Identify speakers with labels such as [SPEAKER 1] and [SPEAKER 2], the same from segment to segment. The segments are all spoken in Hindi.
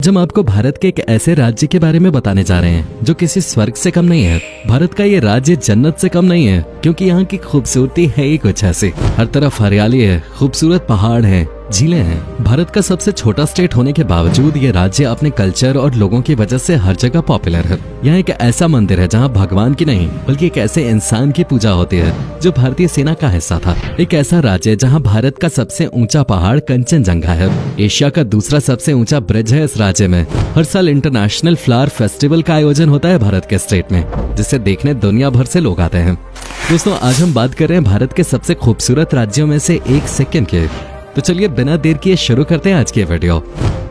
[SPEAKER 1] हम आपको भारत के एक ऐसे राज्य के बारे में बताने जा रहे हैं जो किसी स्वर्ग से कम नहीं है। भारत का ये राज्य जन्नत से कम नहीं है, क्योंकि यहाँ की खूबसूरती है ही कुछ ऐसी। हर तरफ हरियाली है, खूबसूरत पहाड़ है, झीलें हैं। भारत का सबसे छोटा स्टेट होने के बावजूद ये राज्य अपने कल्चर और लोगों की वजह से हर जगह पॉपुलर है। यहाँ एक ऐसा मंदिर है जहाँ भगवान की नहीं बल्कि एक ऐसे इंसान की पूजा होती है जो भारतीय सेना का हिस्सा था। एक ऐसा राज्य जहाँ भारत का सबसे ऊंचा पहाड़ कंचनजंगा है। एशिया का दूसरा सबसे ऊंचा ब्रिज है इस राज्य में। हर साल इंटरनेशनल फ्लावर फेस्टिवल का आयोजन होता है भारत के स्टेट में, जिसे देखने दुनिया भर से लोग आते हैं। दोस्तों, आज हम बात कर रहे हैं भारत के सबसे खूबसूरत राज्यों में से एक सिक्किम के। तो चलिए बिना देर किए शुरू करते हैं आज की वीडियो।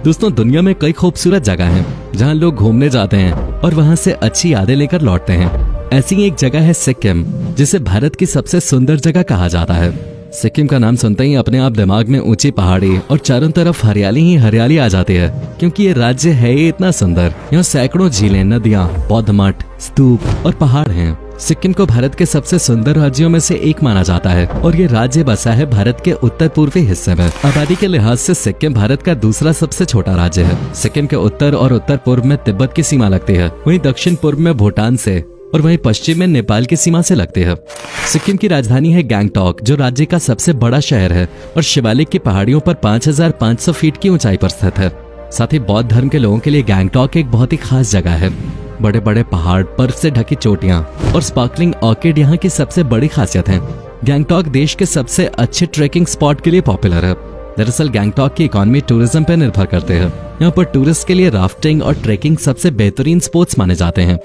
[SPEAKER 1] दोस्तों, दुनिया में कई खूबसूरत जगह हैं जहां लोग घूमने जाते हैं और वहां से अच्छी यादें लेकर लौटते हैं। ऐसी एक जगह है सिक्किम, जिसे भारत की सबसे सुंदर जगह कहा जाता है। सिक्किम का नाम सुनते ही अपने आप दिमाग में ऊंची पहाड़ी और चारों तरफ हरियाली ही हरियाली आ जाती है, क्योंकि ये राज्य है ही इतना सुंदर। यहाँ सैकड़ों झीलें, नदियाँ, बौद्ध मठ, स्तूप और पहाड़ हैं। सिक्किम को भारत के सबसे सुंदर राज्यों में से एक माना जाता है और ये राज्य बसा है भारत के उत्तर पूर्वी हिस्से में। आबादी के लिहाज से सिक्किम भारत का दूसरा सबसे छोटा राज्य है। सिक्किम के उत्तर और उत्तर पूर्व में तिब्बत की सीमा लगती है, वहीं दक्षिण पूर्व में भूटान से और वहीं पश्चिम में नेपाल की सीमा से लगती है। सिक्किम की राजधानी है गैंगटॉक, जो राज्य का सबसे बड़ा शहर है और शिवालिक की पहाड़ियों पर 5500 फीट की ऊंचाई पर स्थित है। साथ ही बौद्ध धर्म के लोगों के लिए गैंगटॉक एक बहुत ही खास जगह है। बड़े बड़े पहाड़, बर्फ से ढकी चोटियां और स्पार्कलिंग ऑर्किड यहाँ की सबसे बड़ी खासियत है। गैंगटॉक देश के सबसे अच्छे ट्रेकिंग स्पॉट के लिए पॉपुलर है। दरअसल गैंगटॉक की इकोनॉमी टूरिज्म पर निर्भर करते हैं। यहाँ पर टूरिस्ट के लिए राफ्टिंग और ट्रेकिंग सबसे बेहतरीन स्पोर्ट्स माने जाते हैं।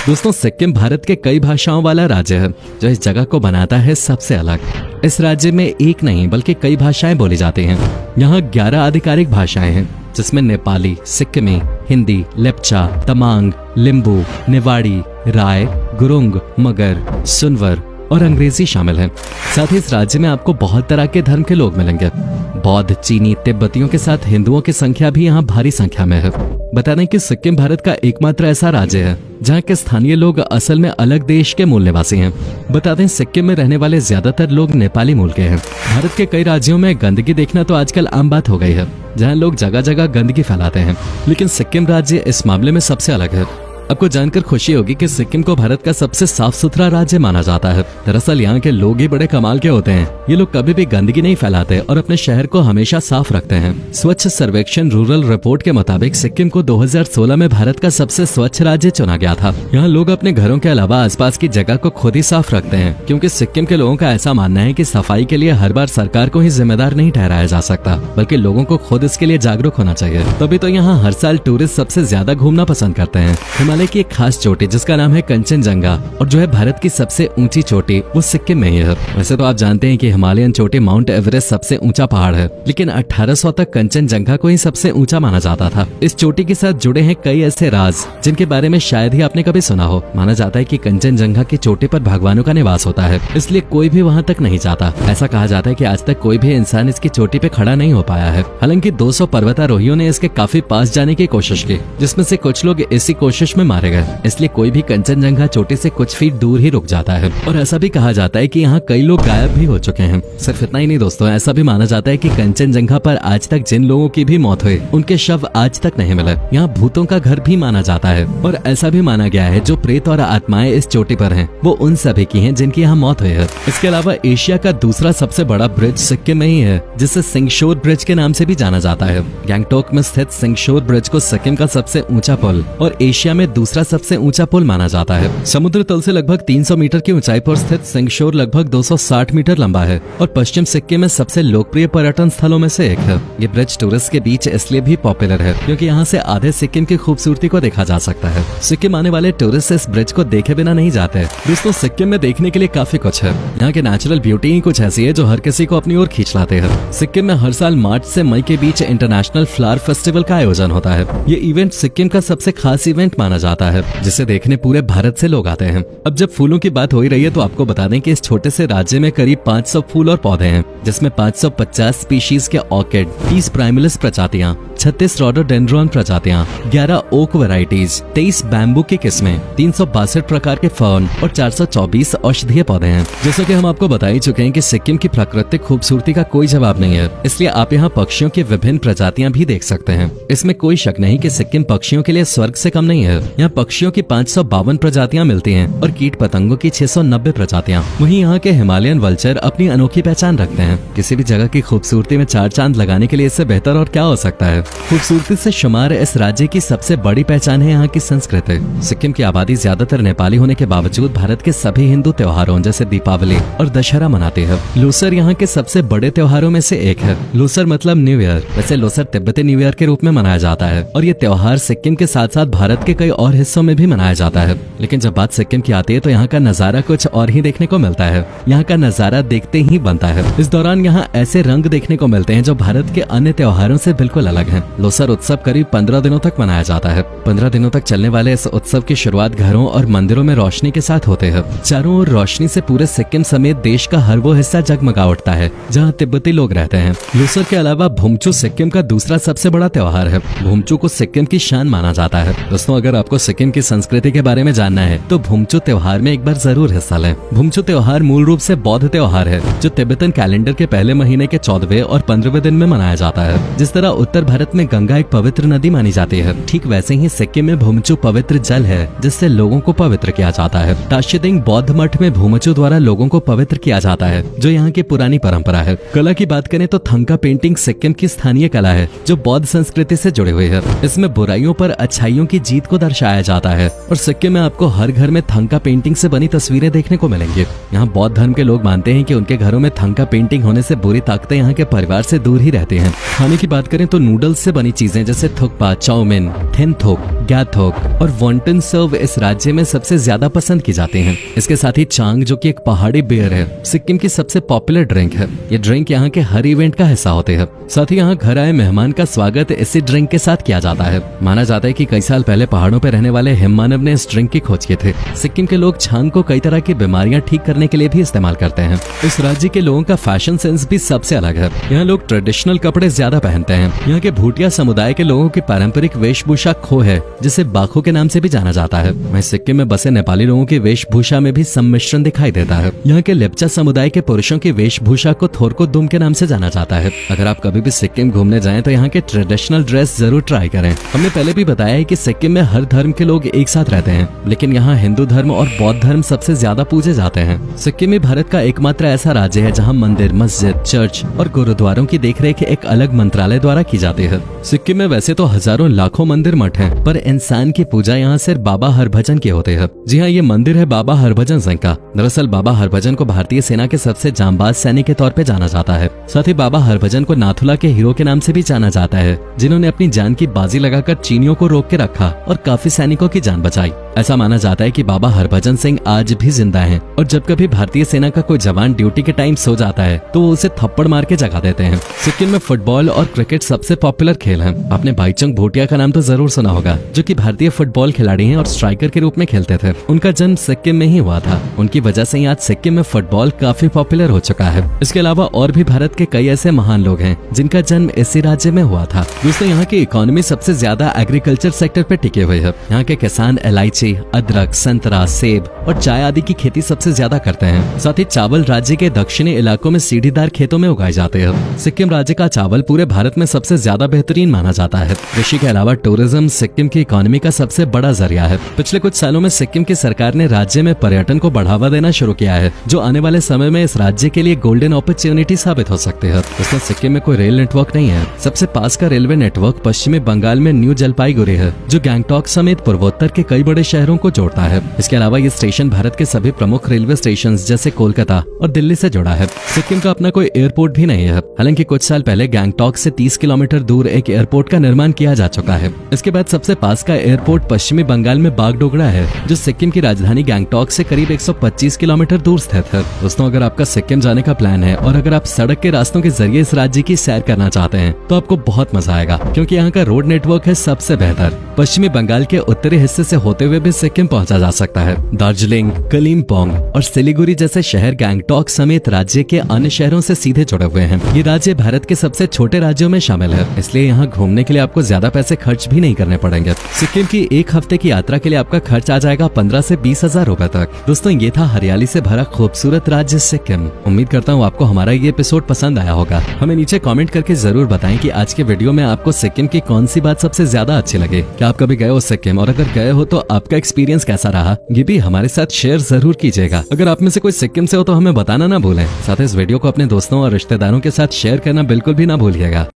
[SPEAKER 1] दोस्तों, सिक्किम भारत के कई भाषाओं वाला राज्य है, जो इस जगह को बनाता है सबसे अलग। इस राज्य में एक नहीं बल्कि कई भाषाएं बोली जाती हैं। यहाँ 11 आधिकारिक भाषाएं हैं, जिसमें नेपाली, सिक्किमी, हिंदी, लेप्चा, तमांग, लिम्बू, निवाड़ी, राय, गुरुंग, मगर, सुनवर और अंग्रेजी शामिल है। साथ ही इस राज्य में आपको बहुत तरह के धर्म के लोग मिलेंगे। बौद्ध, चीनी, तिब्बतियों के साथ हिंदुओं की संख्या भी यहाँ भारी संख्या में है। बता दें कि सिक्किम भारत का एकमात्र ऐसा राज्य है जहाँ के स्थानीय लोग असल में अलग देश के मूल निवासी हैं। बता दें, सिक्किम में रहने वाले ज्यादातर लोग नेपाली मूल के हैं। भारत के कई राज्यों में गंदगी देखना तो आजकल आम बात हो गई है, जहाँ लोग जगह जगह गंदगी फैलाते हैं, लेकिन सिक्किम राज्य इस मामले में सबसे अलग है। आपको जानकर खुशी होगी कि सिक्किम को भारत का सबसे साफ सुथरा राज्य माना जाता है। दरअसल यहाँ के लोग ही बड़े कमाल के होते हैं। ये लोग कभी भी गंदगी नहीं फैलाते और अपने शहर को हमेशा साफ रखते हैं। स्वच्छ सर्वेक्षण रूरल रिपोर्ट के मुताबिक सिक्किम को 2016 में भारत का सबसे स्वच्छ राज्य चुना गया था। यहाँ लोग अपने घरों के अलावा आसपास की जगह को खुद ही साफ रखते हैं, क्योंकि सिक्किम के लोगों का ऐसा मानना है कि सफाई के लिए हर बार सरकार को ही जिम्मेदार नहीं ठहराया जा सकता, बल्कि लोगों को खुद इसके लिए जागरूक होना चाहिए। तभी तो यहाँ हर साल टूरिस्ट सबसे ज्यादा घूमना पसंद करते हैं। हिमालय की एक खास चोटी जिसका नाम है कंचनजंगा और जो है भारत की सबसे ऊंची चोटी, वो सिक्किम में ही है। वैसे तो आप जानते हैं कि हिमालयन चोटी माउंट एवरेस्ट सबसे ऊंचा पहाड़ है, लेकिन 1800 तक कंचनजंगा को ही सबसे ऊंचा माना जाता था। इस चोटी के साथ जुड़े हैं कई ऐसे राज जिनके बारे में शायद ही आपने कभी सुना हो। माना जाता है कि कंचनजंगा की चोटी पर भगवानों का निवास होता है, इसलिए कोई भी वहाँ तक नहीं जाता। ऐसा कहा जाता है कि आज तक कोई भी इंसान इसकी चोटी पे खड़ा नहीं हो पाया है। हालांकि 200 पर्वतारोहियों ने इसके काफी पास जाने की कोशिश की, जिसमें से कुछ लोग इसी कोशिश में मारे गए। इसलिए कोई भी कंचनजंगा चोटी से कुछ फीट दूर ही रुक जाता है। और ऐसा भी कहा जाता है कि यहाँ कई लोग गायब भी हो चुके हैं। सिर्फ इतना ही नहीं दोस्तों, ऐसा भी माना जाता है कि कंचनजंगा पर आज तक जिन लोगों की भी मौत हुई, उनके शव आज तक नहीं मिले। यहाँ भूतों का घर भी माना जाता है और ऐसा भी माना गया है जो प्रेत और आत्माएं इस चोटी पर हैं, वो उन सभी की हैं जिनकी यहाँ मौत हुई है। इसके अलावा एशिया का दूसरा सबसे बड़ा ब्रिज सिक्किम में ही है, जिसे सिंगशोर ब्रिज के नाम से भी जाना जाता है। गैंगटॉक में स्थित सिंगशोर ब्रिज को सिक्किम का सबसे ऊंचा पुल और एशिया में दूसरा सबसे ऊंचा पुल माना जाता है। समुद्र तल से लगभग 300 मीटर की ऊंचाई पर स्थित सिंगशोर लगभग 260 मीटर लंबा है और पश्चिम सिक्किम में सबसे लोकप्रिय पर्यटन स्थलों में से एक है। ये ब्रिज टूरिस्ट के बीच इसलिए भी पॉपुलर है क्योंकि यहाँ से आधे सिक्किम की खूबसूरती को देखा जा सकता है। सिक्किम आने वाले टूरिस्ट इस ब्रिज को देखे बिना नहीं जाते। दोस्तों, सिक्किम में देखने के लिए काफी कुछ है। यहाँ की नेचुरल ब्यूटी ही कुछ ऐसी है जो हर किसी को अपनी ओर खींच लाते हैं। सिक्किम में हर साल मार्च से मई के बीच इंटरनेशनल फ्लावर फेस्टिवल का आयोजन होता है। ये इवेंट सिक्किम का सबसे खास इवेंट माना जाता है, जिसे देखने पूरे भारत से लोग आते हैं। अब जब फूलों की बात हो ही रही है तो आपको बता दें कि इस छोटे से राज्य में करीब 500 फूल और पौधे हैं, जिसमें 550 स्पीशीज के ऑर्किड, 30 प्राइमलिस प्रजातियां, 36 रोडोडेंड्रॉन प्रजातियां, 11 ओक वैरायटीज, 23 बैम्बू की किस्में, 362 प्रकार के फर्न और 424 औषधीय पौधे हैं। जैसा कि हम आपको बता ही चुके हैं कि सिक्किम की प्राकृतिक खूबसूरती का कोई जवाब नहीं है, इसलिए आप यहाँ पक्षियों की विभिन्न प्रजातियां भी देख सकते हैं। इसमें कोई शक नहीं कि सिक्किम पक्षियों के लिए स्वर्ग से कम नहीं है। यहाँ पक्षियों की 552 प्रजातियां मिलती हैं और कीट पतंगों की 690 प्रजातियां। वहीं यहाँ के हिमालयन वल्चर अपनी अनोखी पहचान रखते हैं। किसी भी जगह की खूबसूरती में 4 चांद लगाने के लिए इससे बेहतर और क्या हो सकता है। खूबसूरती से शुमार इस राज्य की सबसे बड़ी पहचान है यहाँ की संस्कृति। सिक्किम की आबादी ज्यादातर नेपाली होने के बावजूद भारत के सभी हिंदू त्योहारों जैसे दीपावली और दशहरा मनाते हैं। लोसर यहाँ के सबसे बड़े त्योहारों में से एक है। लोसर मतलब न्यू ईयर। वैसे लोसर तिब्बती न्यू ईयर के रूप में मनाया जाता है और ये त्योहार सिक्किम के साथ साथ भारत के कई और हिस्सों में भी मनाया जाता है। लेकिन जब बात सिक्किम की आती है तो यहाँ का नजारा कुछ और ही देखने को मिलता है। यहाँ का नजारा देखते ही बनता है। इस दौरान यहाँ ऐसे रंग देखने को मिलते हैं जो भारत के अन्य त्योहारों से बिल्कुल अलग है। लोसर उत्सव करीब 15 दिनों तक मनाया जाता है। 15 दिनों तक चलने वाले इस उत्सव की शुरुआत घरों और मंदिरों में रोशनी के साथ होते हैं। चारों ओर रोशनी से पूरे सिक्किम समेत देश का हर वो हिस्सा जगमगा उठता है जहाँ तिब्बती लोग रहते हैं। लोसर के अलावा भुमचू सिक्किम का दूसरा सबसे बड़ा त्योहार है। भुमचू को सिक्किम की शान माना जाता है। दोस्तों, अगर आपको सिक्किम की संस्कृति के बारे में जानना है तो भुमचू त्योहार में एक बार जरूर हिस्सा लें। भुमचू त्योहार मूल रूप से बौद्ध त्योहार है जो तिब्बतन कैलेंडर के पहले महीने के 14वें और 15वें दिन में मनाया जाता है। जिस तरह उत्तर भारत में गंगा एक पवित्र नदी मानी जाती है, ठीक वैसे ही सिक्किम में भुमचू पवित्र जल है जिससे लोगों को पवित्र किया जाता है। ताशिदिंग बौद्ध मठ में भुमचू द्वारा लोगों को पवित्र किया जाता है, जो यहाँ की पुरानी परंपरा है। कला की बात करें तो थंका पेंटिंग सिक्किम की स्थानीय कला है जो बौद्ध संस्कृति से जुड़ी हुई है। इसमें बुराइयों पर अच्छाइयों की जीत को दर्शाया जाता है और सिक्किम में आपको हर घर में थंका पेंटिंग से बनी तस्वीरें देखने को मिलेंगी। यहाँ बौद्ध धर्म के लोग मानते हैं कि उनके घरों में थंका पेंटिंग होने से बुरी ताकतें यहाँ के परिवार से दूर ही रहती हैं। खाने की बात करें तो नूडल्स से बनी चीजें जैसे थुक्पा, चाउमीन, थिनथोक, ग्याथोक और वॉन्टन सर्व इस राज्य में सबसे ज्यादा पसंद की जाती हैं। इसके साथ ही चांग, जो कि एक पहाड़ी बियर है, सिक्किम की सबसे पॉपुलर ड्रिंक है। ये ड्रिंक यहाँ के हर इवेंट का हिस्सा होते हैं। साथ ही यहाँ घर आए मेहमान का स्वागत इसी ड्रिंक के साथ किया जाता है। माना जाता है कि कई साल पहले पहाड़ों पर रहने वाले हिममानव ने इस ड्रिंक की खोज की थी। सिक्किम के लोग छांग को कई तरह की बीमारियां ठीक करने के लिए भी इस्तेमाल करते हैं। इस राज्य के लोगों का फैशन सेंस भी सबसे अलग है। यहाँ लोग ट्रेडिशनल कपड़े ज्यादा पहनते हैं। यहाँ के भूटिया समुदाय के लोगों की पारंपरिक वेशभूषा खो है, जिसे बाखो के नाम से भी जाना जाता है। वहीं सिक्किम में बसे नेपाली लोगों की वेशभूषा में भी सम्मिश्रण दिखाई देता है। यहाँ के लेप्चा समुदाय के पुरुषों की वेशभूषा को थोरको दुम के नाम से जाना जाता है। अगर आप कभी भी सिक्किम घूमने जाएं तो यहाँ के ट्रेडिशनल ड्रेस जरूर ट्राई करें। हमने पहले भी बताया है कि सिक्किम में हर धर्म के लोग एक साथ रहते हैं, लेकिन यहाँ हिंदू धर्म और बौद्ध धर्म सबसे ज्यादा पूजे जाते हैं। सिक्किम में भारत का एकमात्र ऐसा राज्य है जहाँ मंदिर, मस्जिद, चर्च और गुरुद्वारों की देखरेख एक अलग मंत्रालय द्वारा की जाती है। सिक्किम में वैसे तो हजारों लाखों मंदिर मठ हैं, पर इंसान की पूजा यहाँ सिर्फ बाबा हरभजन की होती है। जी हाँ, ये मंदिर है बाबा हरभजन सिंह का। दरअसल बाबा हरभजन को भारतीय सेना के सबसे जांबाज सैनिक के तौर पे जाना जाता है। साथ ही बाबा हरभजन को नाथुला के हीरो के नाम से भी जाना जाता है, जिन्होंने अपनी जान की बाजी लगाकर चीनियों को रोक के रखा और काफी सैनिकों की जान बचाई। ऐसा माना जाता है कि बाबा हरभजन सिंह आज भी जिंदा हैं और जब कभी भारतीय सेना का कोई जवान ड्यूटी के टाइम सो जाता है तो वो उसे थप्पड़ मार के जगा देते हैं। सिक्किम में फुटबॉल और क्रिकेट सबसे पॉपुलर खेल हैं। आपने भाईचुंग भूटिया का नाम तो जरूर सुना होगा, जो कि भारतीय फुटबॉल खिलाड़ी हैं और स्ट्राइकर के रूप में खेलते थे। उनका जन्म सिक्किम में ही हुआ था। उनकी वजह से आज सिक्किम में फुटबॉल काफी पॉपुलर हो चुका है। इसके अलावा और भी भारत के कई ऐसे महान लोग हैं जिनका जन्म इसी राज्य में हुआ था। दोस्तों, यहाँ की इकोनॉमी सबसे ज्यादा एग्रीकल्चर सेक्टर पे टिके हुए है। यहाँ के किसान इलायची, अदरक, संतरा, सेब और चाय आदि की खेती सबसे ज्यादा करते हैं। साथ ही चावल राज्य के दक्षिणी इलाकों में सीढ़ीदार खेतों में उगाए जाते हैं। सिक्किम राज्य का चावल पूरे भारत में सबसे ज्यादा बेहतरीन माना जाता है। कृषि के अलावा टूरिज्म सिक्किम की इकोनॉमी का सबसे बड़ा जरिया है। पिछले कुछ सालों में सिक्किम की सरकार ने राज्य में पर्यटन को बढ़ावा देना शुरू किया है, जो आने वाले समय में इस राज्य के लिए गोल्डन अपॉर्चुनिटी साबित हो सकती है। दोस्तों, सिक्किम में कोई रेल नेटवर्क नहीं है। सबसे पास का रेलवे नेटवर्क पश्चिमी बंगाल में न्यू जलपाईगुड़ी है, जो गैंगटॉक समेत पूर्वोत्तर के कई बड़े शहरों को जोड़ता है। इसके अलावा ये स्टेशन भारत के सभी प्रमुख रेलवे स्टेशन जैसे कोलकाता और दिल्ली से जुड़ा है। सिक्किम का अपना कोई एयरपोर्ट भी नहीं है। हालांकि कुछ साल पहले गैंगटॉक से 30 किलोमीटर दूर एक एयरपोर्ट का निर्माण किया जा चुका है। इस इसके बाद सबसे पास का एयरपोर्ट पश्चिमी बंगाल में बागडोगरा है, जो सिक्किम की राजधानी गैंगटॉक से करीब 125 किलोमीटर दूर स्थित है। दोस्तों, अगर आपका सिक्किम जाने का प्लान है और अगर आप सड़क के रास्तों के जरिए इस राज्य की सैर करना चाहते हैं तो आपको बहुत मजा आएगा, क्योंकि यहाँ का रोड नेटवर्क है सबसे बेहतर। पश्चिमी बंगाल के उत्तरी हिस्से से होते हुए भी सिक्किम पहुंचा जा सकता है। दार्जिलिंग, कलिम्पोंग और सिलीगुड़ी जैसे शहर गैंगटॉक समेत राज्य के अन्य शहरों से सीधे जुड़े हुए हैं। ये राज्य भारत के सबसे छोटे राज्यों में शामिल है, इसलिए यहाँ घूमने के लिए आपको ज्यादा पैसे खर्च भी नहीं करने पड़ेंगे। सिक्किम की एक हफ्ते की यात्रा के लिए आपका खर्च आ जाएगा 15 से 20 हजार रूपए तक। दोस्तों, ये था हरियाली से भरा खूबसूरत राज्य सिक्किम। उम्मीद करता हूँ आपको हमारा ये एपिसोड पसंद आया होगा। हमें नीचे कमेंट करके जरूर बताएं कि आज के वीडियो में आपको सिक्किम की कौन सी बात सबसे ज्यादा अच्छी लगे। क्या आप कभी गए हो सिक्किम, और अगर गए हो तो आपका एक्सपीरियंस कैसा रहा, ये भी हमारे साथ शेयर जरूर कीजिएगा। अगर आप में से कोई सिक्किम से हो तो हमें बताना ना भूलें। साथ ही इस वीडियो को अपने दोस्तों और रिश्तेदारों के साथ शेयर करना बिल्कुल भी ना भूलिएगा।